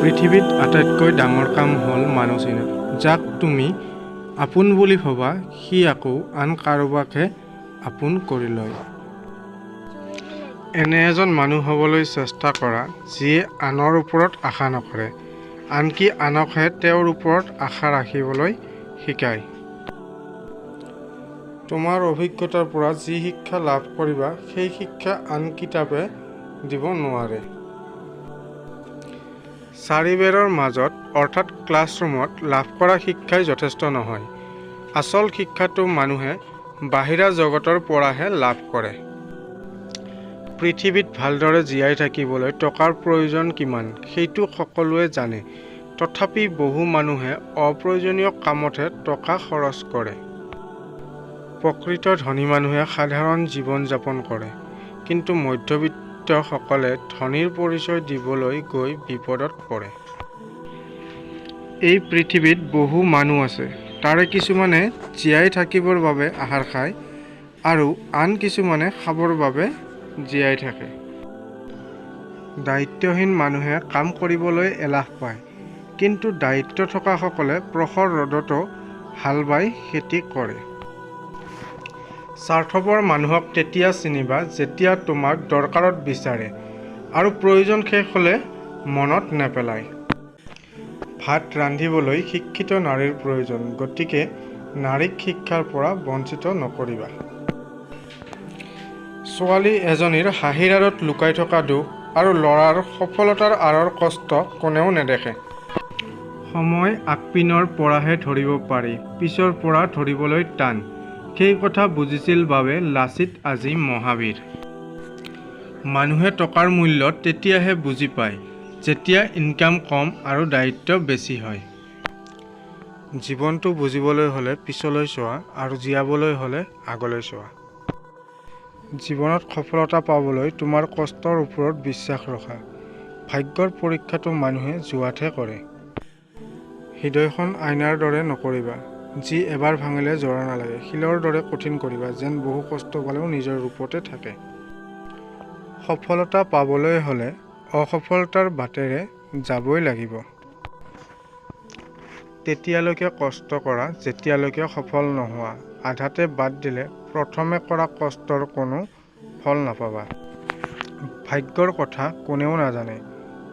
পৃথিৱীত আটাইতকৈ ডাঙৰ কাম হ'ল মানুহ চিনা। যাক তুমি আপোন বুলি ভবা, সি আকৌ আন কাৰোবাকহে আপোন কৰি লয়। এনে এজন মানুহ হ'বলৈ চেষ্টা কৰা, যিয়ে আনৰ ওপৰত আশা নকৰে, আনকি আনকহে তেওঁৰ ওপৰত আশা ৰাখিবলৈ শিকায়। তোমাৰ অভিজ্ঞতাৰ পৰা যি শিক্ষা লাভ কৰিবা, সেই শিক্ষা আন কিতাপে দিব নোৱাৰে। চাৰিবেৰৰ মাজত অৰ্থাৎ ক্লাছৰুমত লাভ কৰা শিক্ষাই যথেষ্ট নহয়। আচল শিক্ষাটো মানুহে বাহিৰা জগতৰ পৰাহে লাভ কৰে। পৃথিৱীত ভালদৰে জীয়াই থাকিবলৈ টকাৰ প্ৰয়োজন কিমান, সেইটো সকলোৱে জানে। তথাপি বহু মানুহে অপ্ৰয়োজনীয় কামতহে টকা খৰচ কৰে। প্ৰকৃত ধনী মানুহে সাধাৰণ জীৱন যাপন কৰে, কিন্তু মধ্যবিত্তসকলে ধনীৰ পৰিচয় দিবলৈ গৈ বিপদত পৰে। এই পৃথিৱীত বহু মানুহ আছে, তাৰে কিছুমানে জীয়াই থাকিবৰ বাবে আহাৰ খায় আৰু আন কিছুমানে খাবৰ বাবে জীয়াই থাকে। দায়িত্বহীন মানুহে কাম কৰিবলৈ এলাহ পায়, কিন্তু দায়িত্ব থকাসকলে প্ৰখৰ ৰ'দতো হাল বাই খেতি কৰে। স্বাৰ্থপৰ মানুহক তেতিয়া চিনিবা যেতিয়া তোমাক দৰকাৰত বিচাৰে আৰু প্ৰয়োজন শেষ হ'লে মনত নেপেলায়। ভাত ৰান্ধিবলৈ শিক্ষিত নাৰীৰ প্ৰয়োজন, গতিকে নাৰীক শিক্ষাৰ পৰা বঞ্চিত নকৰিবা। ছোৱালী এজনীৰ হাঁহিৰ আঁৰত লুকাই থকা দুখ আৰু ল'ৰাৰ সফলতাৰ আঁৰৰ কষ্ট কোনেও নেদেখে। সময় আগপিনৰ পৰাহে ধৰিব পাৰি, পিছৰ পৰা ধৰিবলৈ টান। সেই কথা বুজিছিল বাবে লাচিত আজি মহাবীৰ। মানুহে টকাৰ মূল্য তেতিয়াহে বুজি পায়, যেতিয়া ইনকাম কম আৰু দায়িত্ব বেছি হয়। জীৱনটো বুজিবলৈ হ'লে পিছলৈ চোৱা আৰু জীয়াবলৈ হ'লে আগলৈ চোৱা। জীৱনত সফলতা পাবলৈ তোমাৰ কষ্টৰ ওপৰত বিশ্বাস ৰখা। ভাগ্যৰ পৰীক্ষাটো মানুহে জুৱাতহে কৰে। হৃদয়খন আইনাৰ দৰে নকৰিবা, যি এবাৰ ভাঙিলে জোৰা নালাগে। শিলৰ দৰে কঠিন কৰিবা, যেন বহু কষ্ট পালেও নিজৰ ৰূপতে থাকে। সফলতা পাবলৈ হ'লে অসফলতাৰ বাটেৰে যাবই লাগিব। তেতিয়ালৈকে কষ্ট কৰা যেতিয়ালৈকে সফল নোহোৱা। আধাতে বাদ দিলে প্ৰথমে কৰা কষ্টৰ কোনো ফল নাপাবা। ভাগ্যৰ কথা কোনেও নাজানে,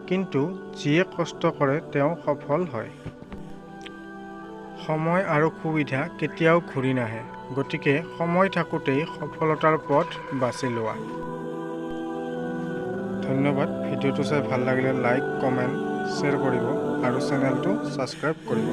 কিন্তু যিয়ে কষ্ট কৰে তেওঁ সফল হয়। সময় আৰু সুবিধা কেতিয়াও ঘূৰি নাহে, গতিকে সময় থাকোঁতেই সফলতাৰ পথ বাছি লোৱা। ধন্যবাদ। ভিডিঅ'টো চাই ভাল লাগিলে লাইক, কমেণ্ট, শ্বেয়াৰ কৰিব আৰু চেনেলটো ছাবস্ক্ৰাইব কৰিব।